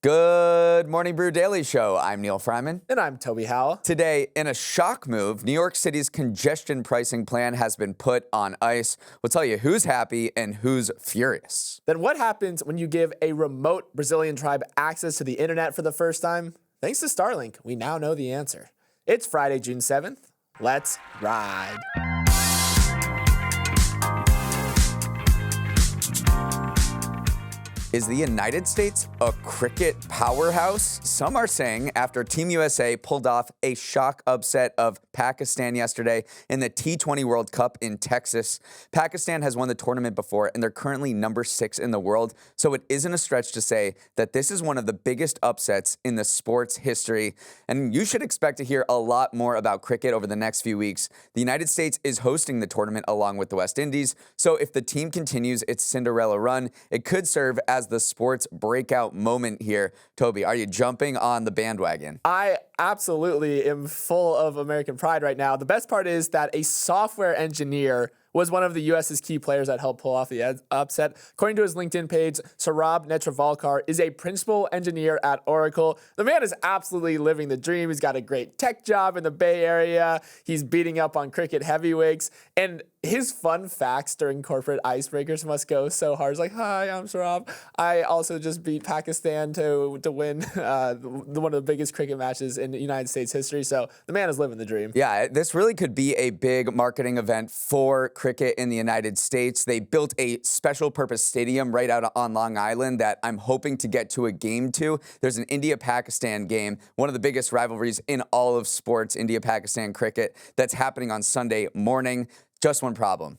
Good morning, Brew Daily Show. I'm Neal Fryman. And I'm Toby Howell. Today, in a shock move, New York City's congestion pricing plan has been put on ice. We'll tell you who's happy and who's furious. Then what happens when you give a remote Brazilian tribe access to the internet for the first time? Thanks to Starlink, we now know the answer. It's Friday, June 7th. Let's ride. Is the United States a cricket powerhouse? Some are saying after Team USA pulled off a shock upset of Pakistan yesterday in the T20 World Cup in Texas. Pakistan has won the tournament before, and they're currently number 6 in the world. So it isn't a stretch to say that this is one of the biggest upsets in the sport's history. And you should expect to hear a lot more about cricket over the next few weeks. The United States is hosting the tournament along with the West Indies. So if the team continues its Cinderella run, it could serve as the sports breakout moment here. Toby, are you jumping on the bandwagon? I absolutely am full of American pride right now. The best part is that a software engineer was one of the U.S.'s key players that helped pull off the upset. According to his LinkedIn page, Saurabh Netravalkar is a principal engineer at Oracle. The man is absolutely living the dream. He's got a great tech job in the Bay Area. He's beating up on cricket heavyweights. And his fun facts during corporate icebreakers must go so hard. It's like, hi, I'm Saurabh. I also just beat Pakistan to win one of the biggest cricket matches in United States history. So the man is living the dream. Yeah, this really could be a big marketing event for cricket in the United States. They built a special purpose stadium right out on Long Island that I'm hoping to get to a game to. There's an India-Pakistan game, one of the biggest rivalries in all of sports, India-Pakistan cricket, that's happening on Sunday morning. Just one problem.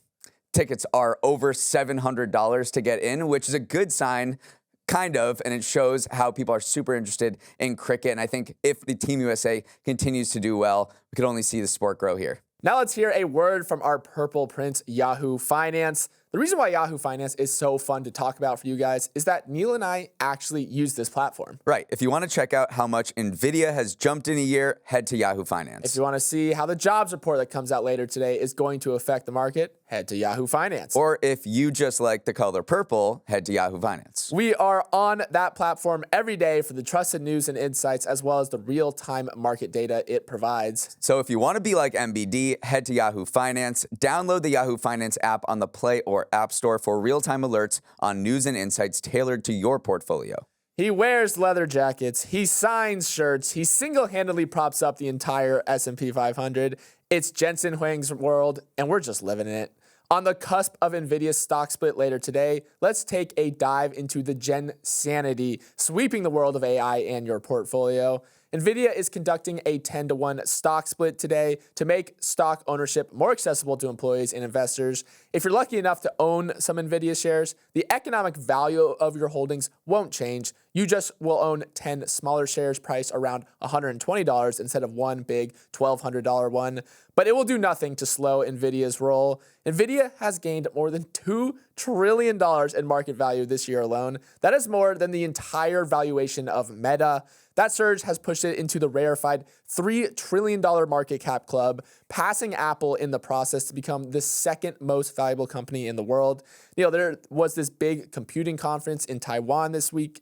Tickets are over $700 to get in, which is a good sign, kind of, and it shows how people are super interested in cricket. And I think if the Team USA continues to do well, we could only see the sport grow here. Now let's hear a word from our Purple Prince, Yahoo Finance. The reason why Yahoo Finance is so fun to talk about for you guys is that Neal and I actually use this platform. Right. If you want to check out how much Nvidia has jumped in a year, head to Yahoo Finance. If you want to see how the jobs report that comes out later today is going to affect the market, head to Yahoo Finance. Or if you just like the color purple, head to Yahoo Finance. We are on that platform every day for the trusted news and insights, as well as the real-time market data it provides. So if you want to be like MBD, head to Yahoo Finance. Download the Yahoo Finance app on the Play or App Store for real-time alerts on news and insights tailored to your portfolio. He wears leather jackets, he signs shirts, he single-handedly props up the entire S&P 500. It's Jensen Huang's world, and we're just living in it. On the cusp of Nvidia's stock split later today, let's take a dive into the Jensanity, sweeping the world of AI and your portfolio. Nvidia is conducting a 10-to-1 stock split today to make stock ownership more accessible to employees and investors. If you're lucky enough to own some Nvidia shares, the economic value of your holdings won't change. You just will own 10 smaller shares priced around $120 instead of one big $1,200 one. But it will do nothing to slow Nvidia's roll. Nvidia has gained more than $2 trillion in market value this year alone. That is more than the entire valuation of Meta. That surge has pushed it into the rarefied $3 trillion market cap club, passing Apple in the process to become the second most valuable company in the world. You know, there was this big computing conference in Taiwan this week,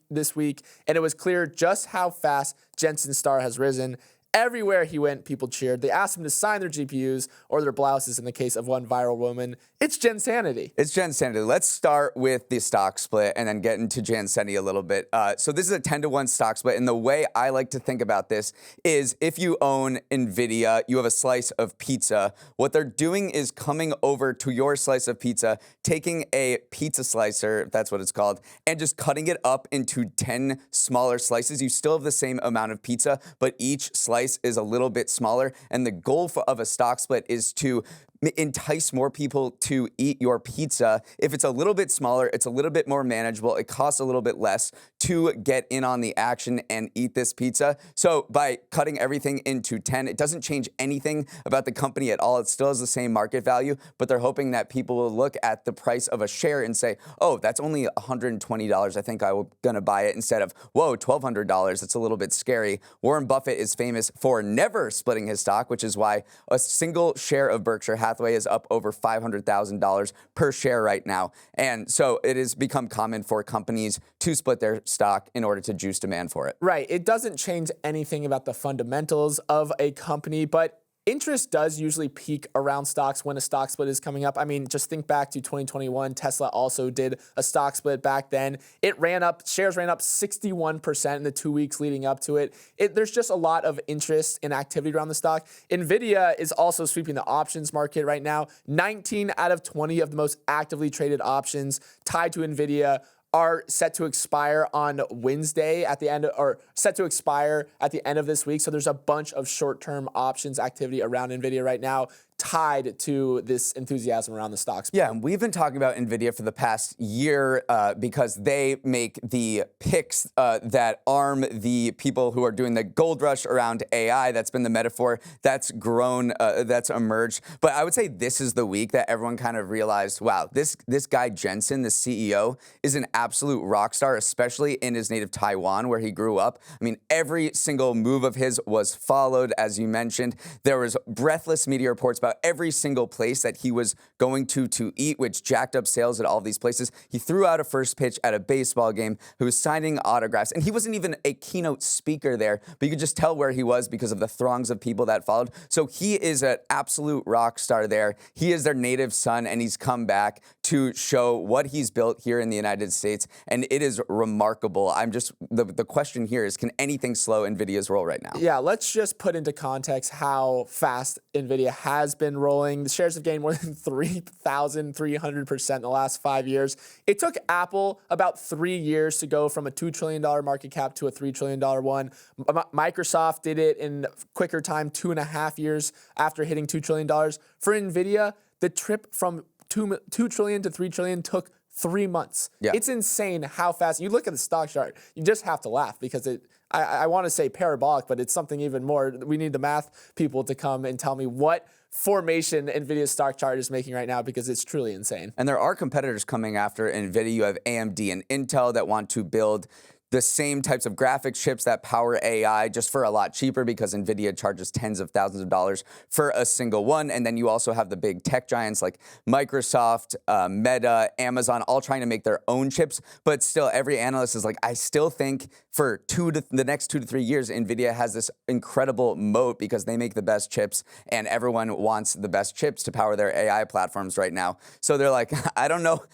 and it was clear just how fast Jensen's star has risen. Everywhere he went, people cheered. They asked him to sign their GPUs or their blouses in the case of one viral woman. It's Jensanity. It's Jensanity. Let's start with the stock split and then get into Jensanity a little bit. So this is a 10-to-1 stock split, and the way I like to think about this is if you own Nvidia, you have a slice of pizza. What they're doing is coming over to your slice of pizza, taking a pizza slicer, if that's what it's called, and just cutting it up into 10 smaller slices. You still have the same amount of pizza, but each slice is a little bit smaller, and the goal of a stock split is to entice more people to eat your pizza. If it's a little bit smaller, it's a little bit more manageable, it costs a little bit less to get in on the action and eat this pizza. So by cutting everything into 10, it doesn't change anything about the company at all. It still has the same market value, but they're hoping that people will look at the price of a share and say, oh, that's only $120. I think I'm gonna buy it, instead of, whoa, $1,200. It's a little bit scary. Warren Buffett is famous for never splitting his stock, which is why a single share of Berkshire Hathaway pathway is up over $500,000 per share right now. And so it has become common for companies to split their stock in order to juice demand for it. Right. It doesn't change anything about the fundamentals of a company, but interest does usually peak around stocks when a stock split is coming up. I mean, just think back to 2021. Tesla also did a stock split back then. It ran up, shares ran up 61% in the 2 weeks leading up to it. There's just a lot of interest and activity around the stock. Nvidia is also sweeping the options market right now. 19 out of 20 of the most actively traded options tied to Nvidia are set to expire on Wednesday at the end, or set to expire at the end of this week. So there's a bunch of short-term options activity around Nvidia right now tied to this enthusiasm around the stocks. Yeah, and we've been talking about Nvidia for the past year because they make the picks that arm the people who are doing the gold rush around AI. That's been the metaphor that's grown, that's emerged. But I would say this is the week that everyone kind of realized, wow, this guy Jensen, the CEO, is an absolute rock star, especially in his native Taiwan, where he grew up. I mean, every single move of his was followed, as you mentioned. There was breathless media reports about every single place that he was going to eat, which jacked up sales at all these places. He threw out a first pitch at a baseball game, who was signing autographs, and he wasn't even a keynote speaker there, but you could just tell where he was because of the throngs of people that followed. So he is an absolute rock star there. He is their native son, and he's come back to show what he's built here in the United States, and it is remarkable. The question here is, can anything slow Nvidia's roll right now? Yeah, let's just put into context how fast Nvidia has been rolling. The shares have gained more than 3,300% in the last 5 years. It took Apple about 3 years to go from a $2 trillion market cap to a $3 trillion one. Microsoft did it in quicker time, 2.5 years after hitting $2 trillion. For Nvidia, the trip from 2 trillion to 3 trillion took 3 months. Yeah. It's insane how fast. You look at the stock chart, you just have to laugh because I want to say parabolic, but it's something even more. We need the math people to come and tell me what formation Nvidia's stock chart is making right now, because it's truly insane. And there are competitors coming after Nvidia. You have AMD and Intel that want to build the same types of graphics chips that power AI just for a lot cheaper, because Nvidia charges tens of thousands of dollars for a single one. And then you also have the big tech giants like Microsoft, Meta, Amazon, all trying to make their own chips. But still, every analyst is like, I still think for the next 2 to 3 years, Nvidia has this incredible moat because they make the best chips, and everyone wants the best chips to power their AI platforms right now. So they're like, I don't know,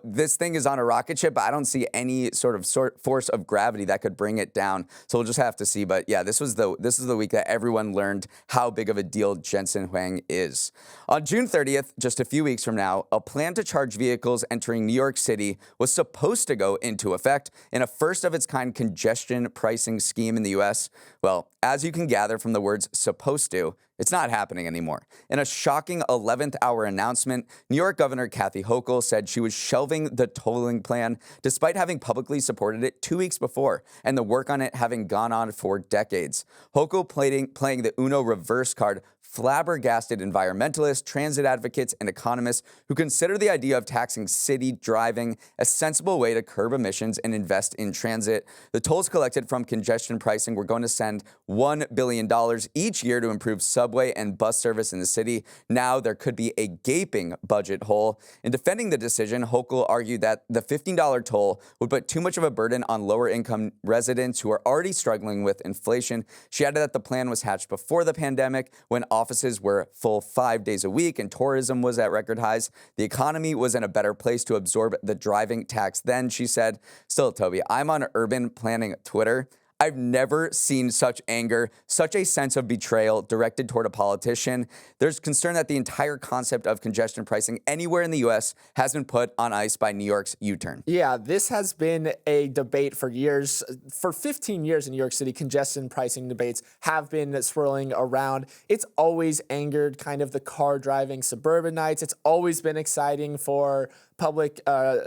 this thing is on a rocket ship, but I don't see any sort of force of gravity that could bring it down. So we'll just have to see. But yeah, this is the week that everyone learned how big of a deal Jensen Huang is. On June 30th, just a few weeks from now, a plan to charge vehicles entering New York City was supposed to go into effect in a first of its kind congestion pricing scheme in the US. Well, as you can gather from the words supposed to, it's not happening anymore. In a shocking 11th hour announcement, New York Governor Kathy Hochul said she was shelving the tolling plan despite having publicly supported it 2 weeks before, and the work on it having gone on for decades. Hochul playing the Uno reverse card flabbergasted environmentalists, transit advocates, and economists who consider the idea of taxing city driving a sensible way to curb emissions and invest in transit. The tolls collected from congestion pricing were going to send $1 billion each year to improve subway and bus service in the city. Now there could be a gaping budget hole. In defending the decision, Hochul argued that the $15 toll would put too much of a burden on lower-income residents who are already struggling with inflation. She added that the plan was hatched before the pandemic, when offices were full 5 days a week and tourism was at record highs. The economy was in a better place to absorb the driving tax then, she said. Still, Toby, I'm on urban planning Twitter. I've never seen such anger, such a sense of betrayal directed toward a politician. There's concern that the entire concept of congestion pricing anywhere in the U.S. has been put on ice by New York's U-turn. Yeah, this has been a debate for years. For 15 years in New York City, congestion pricing debates have been swirling around. It's always angered kind of the car driving suburbanites. It's always been exciting for public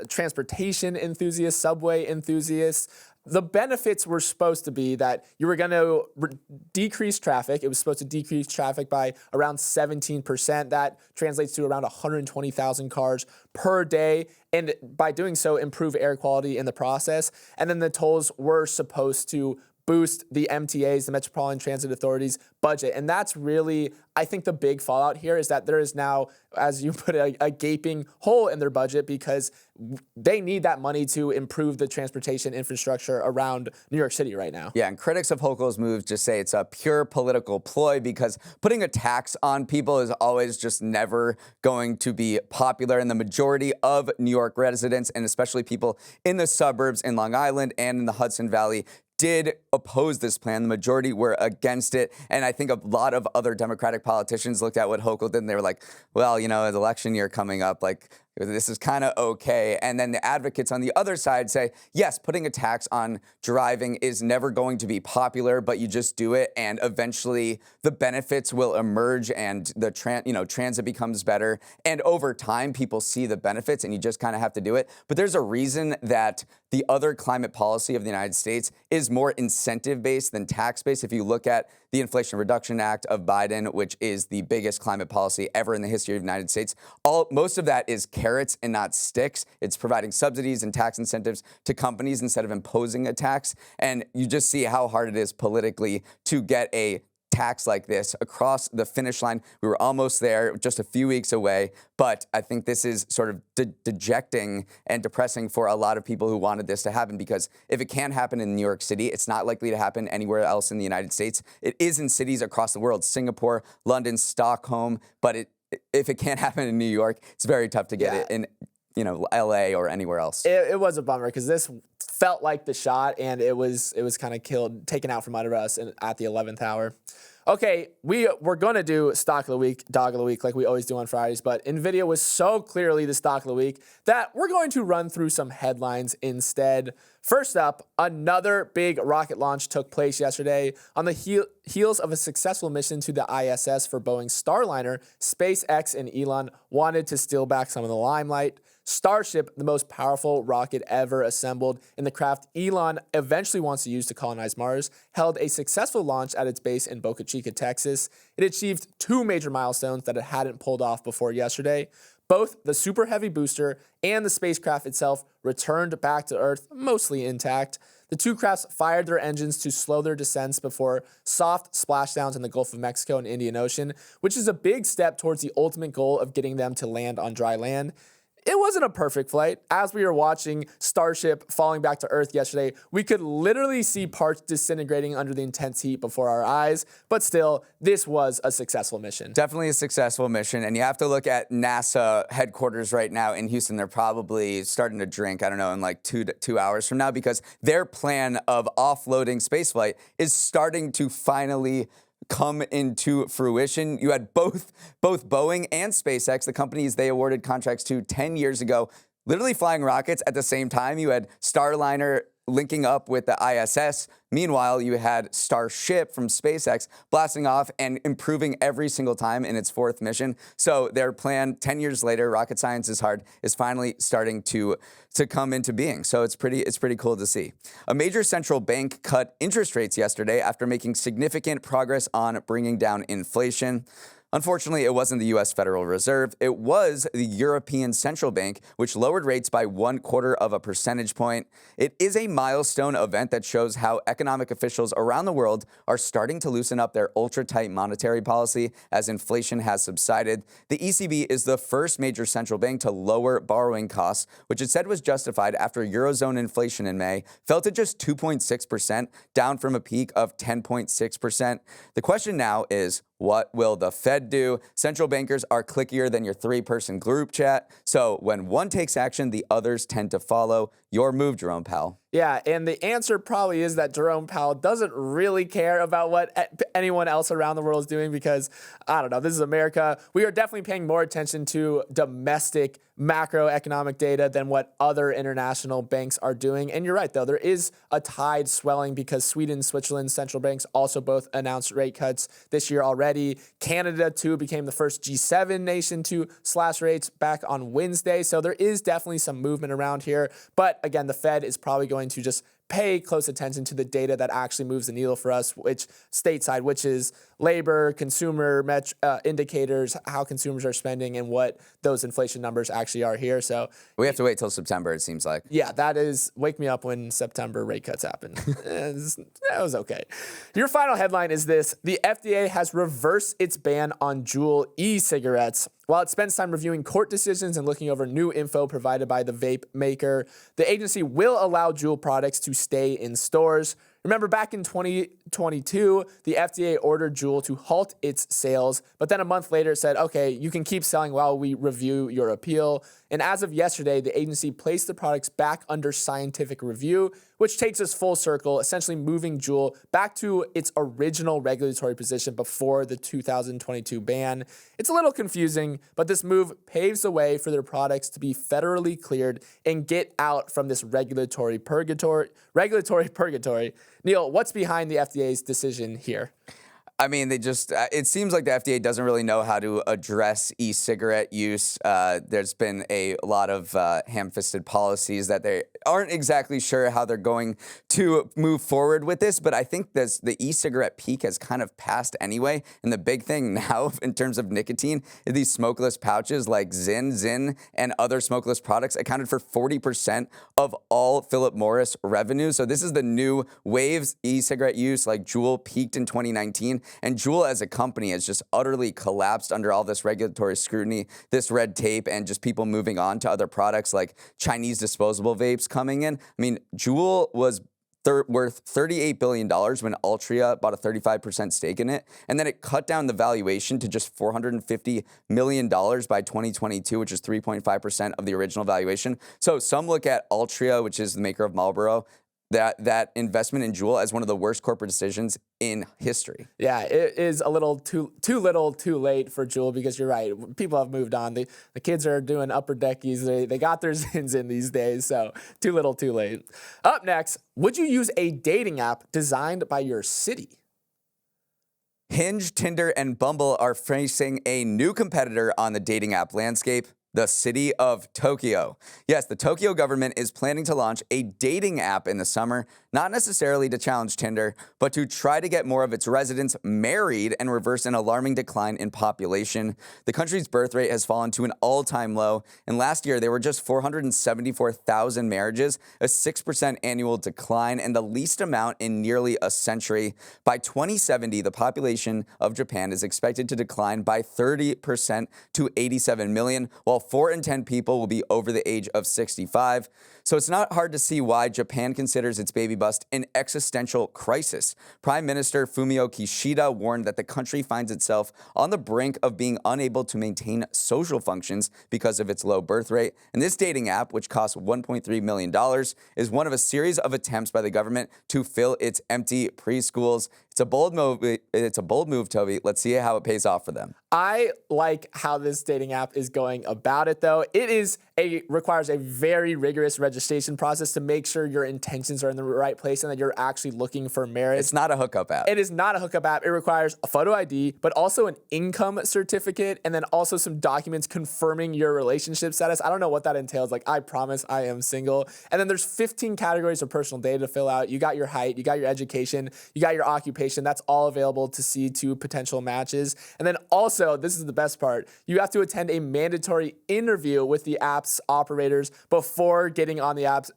transportation enthusiasts, subway enthusiasts. The benefits were supposed to be that you were going to decrease traffic. It was supposed to decrease traffic by around 17%. That translates to around 120,000 cars per day. And by doing so, improve air quality in the process. And then the tolls were supposed to boost the MTA's, the Metropolitan Transit Authority's budget. And that's really, I think, the big fallout here is that there is now, as you put it, a gaping hole in their budget because they need that money to improve the transportation infrastructure around New York City right now. Yeah, and critics of Hochul's move just say it's a pure political ploy because putting a tax on people is always just never going to be popular. And the majority of New York residents, and especially people in the suburbs in Long Island and in the Hudson Valley, did oppose this plan. The majority were against it. And I think a lot of other Democratic politicians looked at what Hochul did and they were like, well, you know, the election year coming up, like, this is kind of okay. And then the advocates on the other side say, yes, putting a tax on driving is never going to be popular, but you just do it. And eventually the benefits will emerge and the transit becomes better. And over time, people see the benefits and you just kind of have to do it. But there's a reason that the other climate policy of the United States is more incentive-based than tax-based. If you look at the Inflation Reduction Act of Biden, which is the biggest climate policy ever in the history of the United States, most of that is carrots and not sticks. It's providing subsidies and tax incentives to companies instead of imposing a tax. And you just see how hard it is politically to get a tax like this across the finish line. We were almost there, just a few weeks away, but I think this is sort of dejecting and depressing for a lot of people who wanted this to happen, because if it can't happen in New York City, it's not likely to happen anywhere else in the United States. It is in cities across the world, Singapore, London, Stockholm, but if it can't happen in New York, it's very tough to get it in, you know, LA or anywhere else. It was a bummer because this felt like the shot, and it was kind of taken out from under us at the 11th hour. Okay, we're going to do stock of the week, dog of the week, like we always do on Fridays, but Nvidia was so clearly the stock of the week that we're going to run through some headlines instead. First up, another big rocket launch took place yesterday. On the heels of a successful mission to the ISS for Boeing's Starliner, SpaceX and Elon wanted to steal back some of the limelight. Starship, the most powerful rocket ever assembled in the craft Elon eventually wants to use to colonize Mars, held a successful launch at its base in Boca Chica, Texas. It achieved two major milestones that it hadn't pulled off before yesterday. Both the Super Heavy booster and the spacecraft itself returned back to Earth mostly intact. The two crafts fired their engines to slow their descents before soft splashdowns in the Gulf of Mexico and Indian Ocean, which is a big step towards the ultimate goal of getting them to land on dry land. It wasn't a perfect flight. As we were watching Starship falling back to Earth yesterday, we could literally see parts disintegrating under the intense heat before our eyes. But still, this was a successful mission. Definitely a successful mission. And you have to look at NASA headquarters right now in Houston. They're probably starting to drink, I don't know, in like 2 hours from now, because their plan of offloading spaceflight is starting to finally come into fruition. You had both Boeing and SpaceX, the companies they awarded contracts to 10 years ago, literally flying rockets at the same time. You had Starliner linking up with the ISS. Meanwhile, you had Starship from SpaceX blasting off and improving every single time in its fourth mission. So their plan 10 years later, rocket science is hard, is finally starting to come into being. So it's pretty cool to see. A major central bank cut interest rates yesterday after making significant progress on bringing down inflation. Unfortunately, it wasn't the U.S. Federal Reserve. It was the European Central Bank, which lowered rates by 0.25 percentage point. It is a milestone event that shows how economic officials around the world are starting to loosen up their ultra-tight monetary policy as inflation has subsided. The ECB is the first major central bank to lower borrowing costs, which it said was justified after Eurozone inflation in May fell to just 2.6%, down from a peak of 10.6%. The question now is, what will the Fed do? Central bankers are clickier than your three-person group chat. So when one takes action, the others tend to follow. Your move, Jerome Powell. Yeah, and the answer probably is that Jerome Powell doesn't really care about what anyone else around the world is doing because, I don't know, this is America. We are definitely paying more attention to domestic macroeconomic data than what other international banks are doing. And you're right, though. There is a tide swelling because Sweden and Switzerland's central banks also both announced rate cuts this year already. Canada, too, became the first G7 nation to slash rates back on Wednesday. So there is definitely some movement around here. But again, the Fed is probably going to just pay close attention to the data that actually moves the needle for us, which stateside, which is labor, consumer indicators, how consumers are spending, and what those inflation numbers actually are here. So we have to wait till September, it seems like. yeah, that is wake me up when September rate cuts happen. That was okay. Your final headline is this: the FDA has reversed its ban on Juul e-cigarettes. While it spends time reviewing court decisions and looking over new info provided by the vape maker, the agency will allow Juul products to stay in stores. Remember, back in 2022, the FDA ordered Juul to halt its sales, but then a month later said, okay, you can keep selling while we review your appeal. And as of yesterday, the agency placed the products back under scientific review, which takes us full circle, essentially moving Juul back to its original regulatory position before the 2022 ban. It's a little confusing, but this move paves the way for their products to be federally cleared and get out from this regulatory purgatory. Neal, what's behind the FDA's decision here? I mean, it seems like the FDA doesn't really know how to address e-cigarette use. There's been a lot of ham-fisted policies that they aren't exactly sure how they're going to move forward with this, but I think the e-cigarette peak has kind of passed anyway. And the big thing now in terms of nicotine is these smokeless pouches like Zyn, and other smokeless products accounted for 40% of all Philip Morris revenue. So this is the new waves. E-cigarette use like Juul peaked in 2019. And Juul as a company has just utterly collapsed under all this regulatory scrutiny, this red tape, and just people moving on to other products like Chinese disposable vapes coming in. I mean, Juul was worth $38 billion when Altria bought a 35% stake in it. And then it cut down the valuation to just $450 million by 2022, which is 3.5% of the original valuation. So some look at Altria, which is the maker of Marlboro, that investment in Juul as one of the worst corporate decisions in history. Yeah, it is a little too little, too late for Juul, because you're right. People have moved on. The kids are doing upper deckies. They got their Zins in these days, so too little, too late. Up next, would you use a dating app designed by your city? Hinge, Tinder, and Bumble are facing a new competitor on the dating app landscape: the city of Tokyo. Yes, the Tokyo government is planning to launch a dating app in the summer, not necessarily to challenge Tinder, but to try to get more of its residents married and reverse an alarming decline in population. The country's birth rate has fallen to an all-time low, and last year there were just 474,000 marriages, a 6% annual decline, and the least amount in nearly a century. By 2070, the population of Japan is expected to decline by 30% to 87 million, while 4 in 10 people will be over the age of 65. So it's not hard to see why Japan considers its baby bust an existential crisis. Prime Minister Fumio Kishida warned that the country finds itself on the brink of being unable to maintain social functions because of its low birth rate. And this dating app, which costs $1.3 million, is one of a series of attempts by the government to fill its empty preschools. It's a bold move, Toby. Let's see how it pays off for them. I like how this dating app is going about it, though. It requires a very rigorous registration process to make sure your intentions are in the right place and that you're actually looking for marriage. It's not a hookup app. It is not a hookup app. It requires a photo ID, but also an income certificate, and then also some documents confirming your relationship status. I don't know what that entails. Like, I promise I am single. And then there's 15 categories of personal data to fill out. You got your height, you got your education, you got your occupation. That's all available to see to potential matches. And then also, this is the best part, you have to attend a mandatory interview with the app's operators before getting on the apps,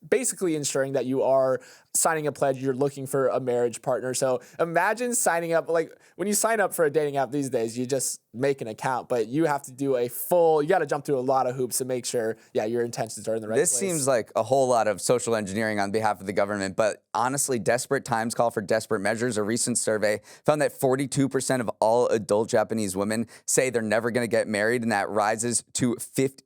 basically ensuring that you are signing a pledge, you're looking for a marriage partner. So imagine signing up, like when you sign up for a dating app these days, you just make an account, but you have to do you got to jump through a lot of hoops to make sure, your intentions are in the right place. This seems like a whole lot of social engineering on behalf of the government, but honestly, desperate times call for desperate measures. A recent survey found that 42% of all adult Japanese women say they're never going to get married, and that rises to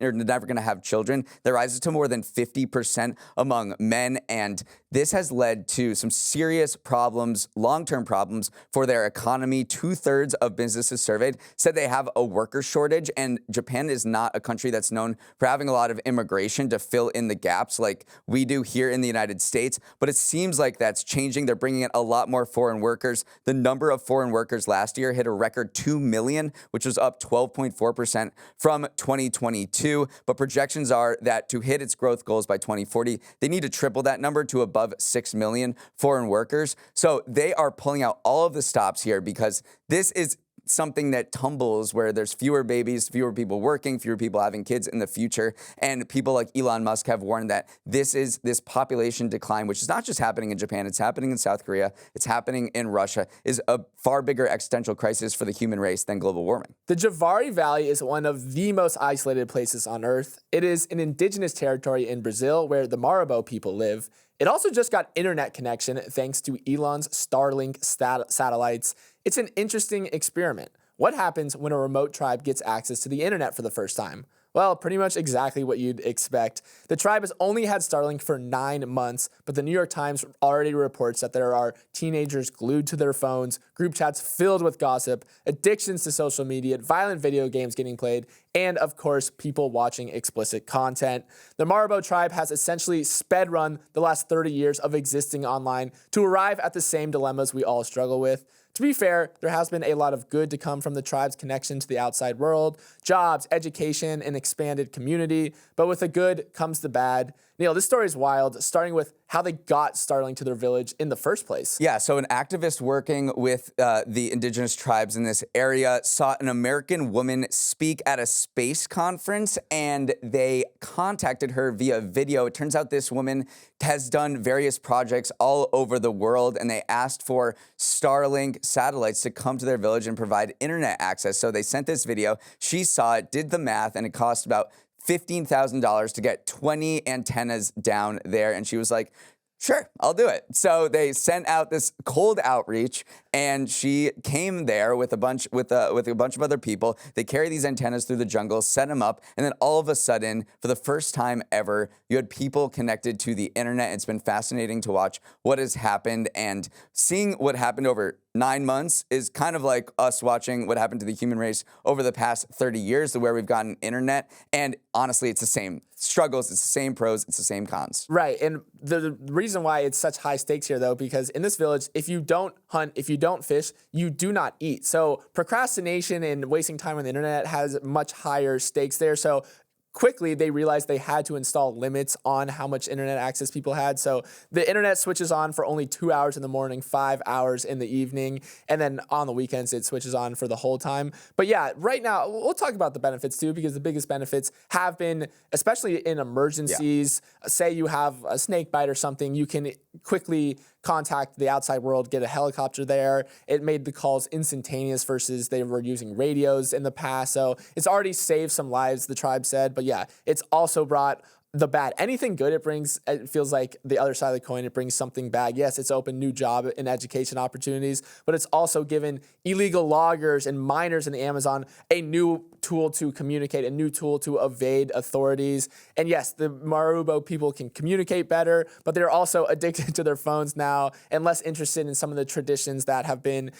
never going to have children. That rises to more than 50% among men, and this has led to some serious problems, long-term problems for their economy. 2/3 of businesses surveyed said they have a worker shortage, and Japan is not a country that's known for having a lot of immigration to fill in the gaps like we do here in the United States, but it seems like that's changing. They're bringing in a lot more foreign workers. The number of foreign workers last year hit a record 2 million, which was up 12.4% from 2022. But projections are that to hit its growth goals by 2040, they need to triple that number to above 6 million foreign workers. So they are pulling out all of the stops here because this is something that tumbles where there's fewer babies, fewer people working, fewer people having kids in the future. And people like Elon Musk have warned that this population decline, which is not just happening in Japan, it's happening in South Korea, it's happening in Russia, is a far bigger existential crisis for the human race than global warming. The Javari Valley is one of the most isolated places on Earth. It is an indigenous territory in Brazil where the Marabo people live. It also just got internet connection thanks to Elon's Starlink satellites. It's an interesting experiment. What happens when a remote tribe gets access to the internet for the first time? Well, pretty much exactly what you'd expect. The tribe has only had Starlink for 9 months, but the New York Times already reports that there are teenagers glued to their phones, group chats filled with gossip, addictions to social media, violent video games getting played, and of course, people watching explicit content. The Marabo tribe has essentially sped run the last 30 years of existing online to arrive at the same dilemmas we all struggle with. To be fair, there has been a lot of good to come from the tribe's connection to the outside world, jobs, education, and expanded community. But with the good comes the bad. Neal, this story is wild, starting with how they got Starlink to their village in the first place. Yeah, so an activist working with the indigenous tribes in this area saw an American woman speak at a space conference, and they contacted her via video. It turns out this woman has done various projects all over the world, and they asked for Starlink satellites to come to their village and provide internet access. So they sent this video. She saw it, did the math, and it cost about $15,000 to get 20 antennas down there. And she was like, sure, I'll do it. So they sent out this cold outreach, and she came there with a bunch of other people. They carry these antennas through the jungle, set them up, and then all of a sudden, for the first time ever, you had people connected to the internet. It's been fascinating to watch what has happened, and seeing what happened over 9 months is kind of like us watching what happened to the human race over the past 30 years, to where we've gotten internet. And honestly, it's the same struggles, it's the same pros, it's the same cons. Right, and the reason why it's such high stakes here, though, because in this village, if you don't hunt, if you don't fish, you do not eat. So procrastination and wasting time on the internet has much higher stakes there. So quickly, they realized they had to install limits on how much internet access people had. So the internet switches on for only 2 hours in the morning, 5 hours in the evening, and then on the weekends, it switches on for the whole time. But yeah, right now, we'll talk about the benefits too, because the biggest benefits have been, especially in emergencies, say you have a snake bite or something, you can quickly contact the outside world, get a helicopter there. It made the calls instantaneous versus they were using radios in the past. So it's already saved some lives, the tribe said. But yeah, it's also brought the bad. Anything good it brings, it feels like the other side of the coin, it brings something bad. Yes, it's opened new job and education opportunities, but it's also given illegal loggers and miners in the Amazon a new tool to communicate, a new tool to evade authorities. And yes, the Marabo people can communicate better, but they're also addicted to their phones now and less interested in some of the traditions that have been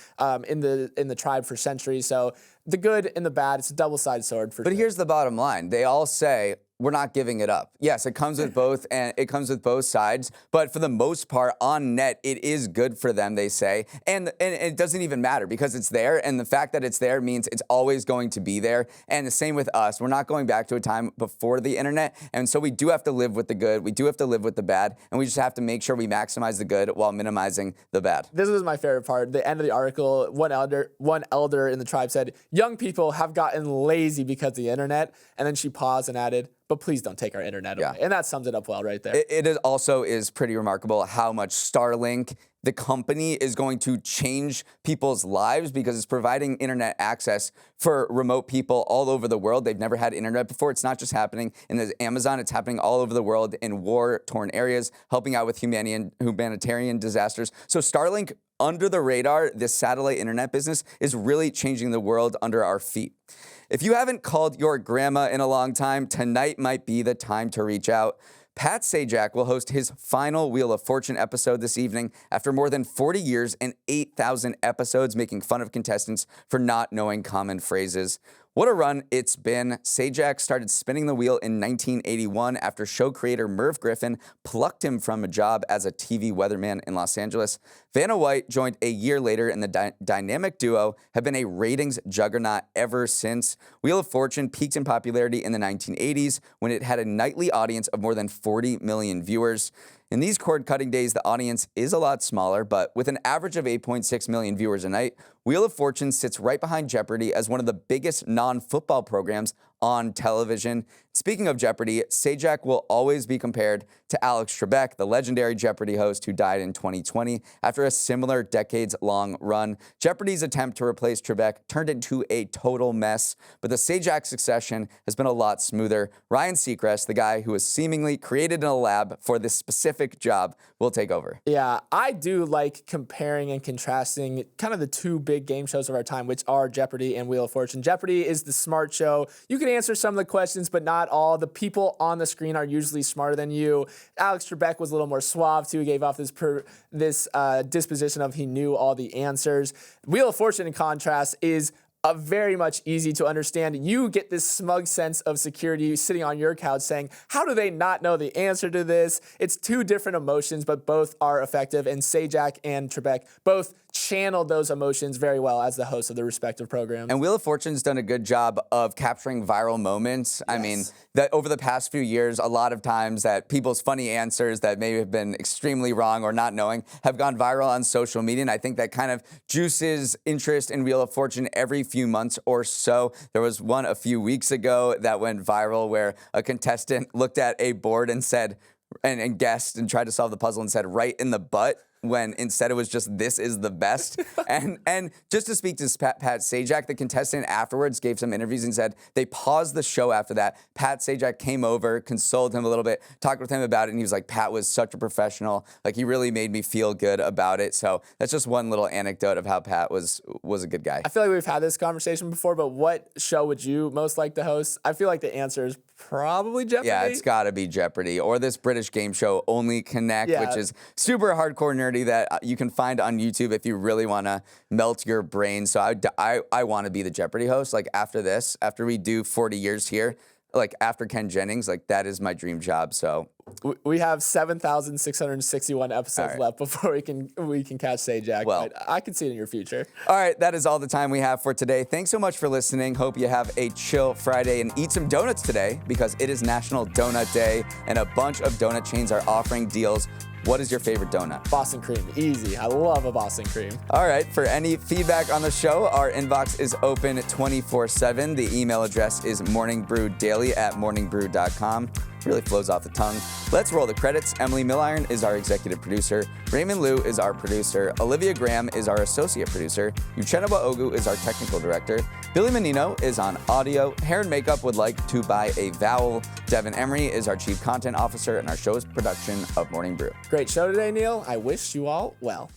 in the tribe for centuries. So the good and the bad, it's a double-sided sword for sure. But here's the bottom line. They all say, we're not giving it up. Yes, it comes with both, and it comes with both sides. But for the most part, on net, it is good for them, they say. And it doesn't even matter because it's there. And the fact that it's there means it's always going to be there. And the same with us. We're not going back to a time before the internet. And so we do have to live with the good. We do have to live with the bad. And we just have to make sure we maximize the good while minimizing the bad. This was my favorite part. The end of the article, one elder in the tribe said, young people have gotten lazy because of the internet. And then she paused and added, but please don't take our internet away. And that sums it up well right there. It is also pretty remarkable how much Starlink, the company, is going to change people's lives because it's providing internet access for remote people all over the world. They've never had internet before. It's not just happening in the Amazon. It's happening all over the world in war-torn areas, helping out with humanitarian disasters. So Starlink, under the radar, this satellite internet business is really changing the world under our feet. If you haven't called your grandma in a long time, tonight might be the time to reach out. Pat Sajak will host his final Wheel of Fortune episode this evening after more than 40 years and 8,000 episodes making fun of contestants for not knowing common phrases. What a run it's been. Sajak started spinning the wheel in 1981 after show creator Merv Griffin plucked him from a job as a TV weatherman in Los Angeles. Vanna White joined a year later, and the dynamic duo have been a ratings juggernaut ever since. Wheel of Fortune peaked in popularity in the 1980s when it had a nightly audience of more than 40 million viewers. In these cord-cutting days, the audience is a lot smaller, but with an average of 8.6 million viewers a night, Wheel of Fortune sits right behind Jeopardy as one of the biggest non-football programs on television. Speaking of Jeopardy, Sajak will always be compared to Alex Trebek, the legendary Jeopardy host who died in 2020 after a similar decades-long run. Jeopardy's attempt to replace Trebek turned into a total mess, but the Sajak succession has been a lot smoother. Ryan Seacrest, the guy who was seemingly created in a lab for this specific job, will take over. Yeah, I do like comparing and contrasting kind of the two big game shows of our time, which are Jeopardy and Wheel of Fortune. Jeopardy is the smart show. You can answer some of the questions, but not all. The people on the screen are usually smarter than you. Alex Trebek was a little more suave, too. He gave off this disposition of he knew all the answers. Wheel of Fortune, in contrast, is very much easy to understand. You get this smug sense of security sitting on your couch saying, how do they not know the answer to this? It's two different emotions, but both are effective. And Sajak and Trebek both channeled those emotions very well as the hosts of the respective programs. And Wheel of Fortune's done a good job of capturing viral moments. Yes. I mean, that over the past few years, a lot of times that people's funny answers that may have been extremely wrong or not knowing have gone viral on social media. And I think that kind of juices interest in Wheel of Fortune every few months or so. There was one a few weeks ago that went viral where a contestant looked at a board and said, and guessed and tried to solve the puzzle and said, right in the butt, when instead it was just, this is the best. and just to speak to Pat Sajak, the contestant afterwards gave some interviews and said they paused the show after that. Pat Sajak came over, consoled him a little bit, talked with him about it, and he was like, Pat was such a professional. Like, he really made me feel good about it. So that's just one little anecdote of how Pat was a good guy. I feel like we've had this conversation before, but what show would you most like to host? I feel like the answer is probably Jeopardy. Yeah, it's got to be Jeopardy or this British game show, Only Connect, which is super hardcore nerdy that you can find on YouTube if you really want to melt your brain. So I want to be the Jeopardy host. Like, after this, after we do 40 years here, like after Ken Jennings, like that is my dream job. So we have 7,661 episodes left before we can catch Sajak. Well, but I can see it in your future. All right, that is all the time we have for today. Thanks so much for listening. Hope you have a chill Friday and eat some donuts today because it is National Donut Day and a bunch of donut chains are offering deals. What is your favorite donut? Boston cream, easy. I love a Boston cream. All right, for any feedback on the show, our inbox is open 24/7. The email address is morningbrewdaily@morningbrew.com. Really flows off the tongue. Let's roll the credits. Emily Milliron is our executive producer. Raymond Liu is our producer. Olivia Graham is our associate producer. Uchenna Ogu is our technical director. Billy Menino is on audio. Hair and makeup would like to buy a vowel. Devin Emery is our chief content officer, and our show's production of Morning Brew. Great show today, Neal. I wish you all well.